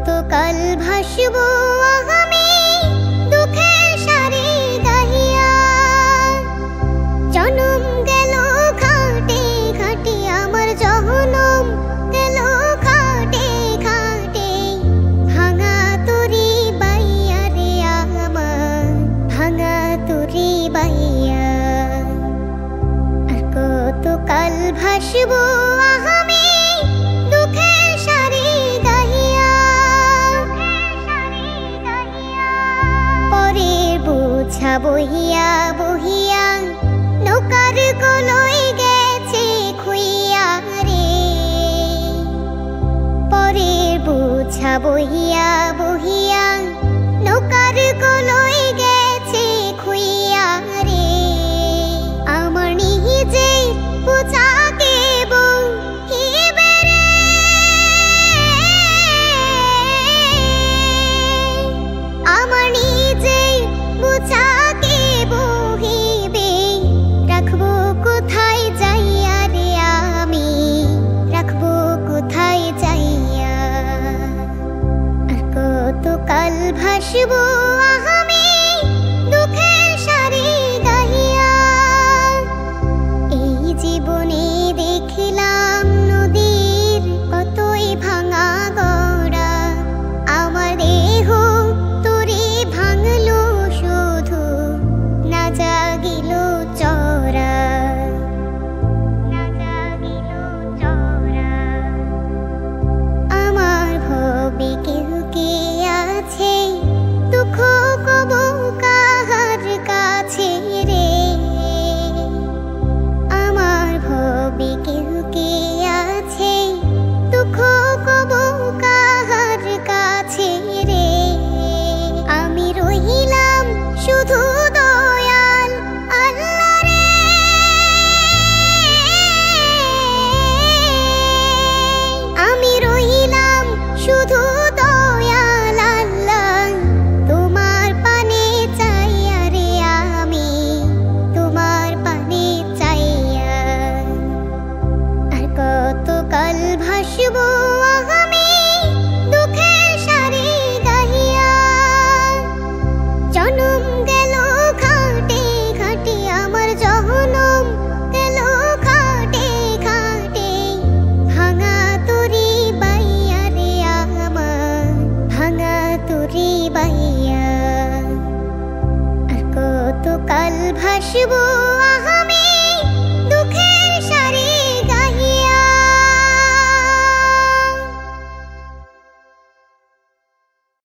কতকাল ভাসবো আমি দুঃখের সারি গাহিয়া। জনম গেল খাটে খাটে আমার জনম গেল খাটে খাটে। ভাঙা তরি বাইয়া রে আমার ভাঙা তরি বাইয়া। আর কতকাল ভাসবো আমি দুঃখের সারি গাহিয়া। পরের বোঝা বহিয়া বহিয়া নৌকার কলই গেছে খুইয়া রে। পরের বোঝা বহিয়া বহিয়া নৌকার কলই গেছে খুইয়া রে। আমার নিজে বোঝাকে বহিবে রে। আমার নিজে বোঝাকে বহিবে। রাখবো কোথায় যাইয়া রে আমি রাখবো কোথায় যাইয়া। আর কতকাল ভাসবো আমি দুঃখের সারি গাহিয়া। এই জীবনে দেখলাম নদীর কতই ভাঙা গড়া। আমার দেহ তোরে ভাঙলো শুধু না জাগিল চরা। না জাগিল চরা। আমার ভবে কেউ কে আছে দুঃখ কব কাহার কাছে রে। আমার ভবে কেউ কে আছে দুঃখ কব কাহার কাছে রে। আমি রহিলাম শুধু দয়াল আল্লাহ রে। আমি রহিলাম শুধু দয়াল আল্লাহ। তোমার পানে চাইয়া রে আমি তোমার পানে চাইয়া। আর কতকাল ভাসবো আমি দুঃখের সারি গাহিয়া। জনম গেল খাটে খাটে আমার জনম গেল খাটে খাটে। ভাঙা তরি বাইয়া রে আমার ভাঙা তরি বাইয়া। আর কতকাল ভাসবো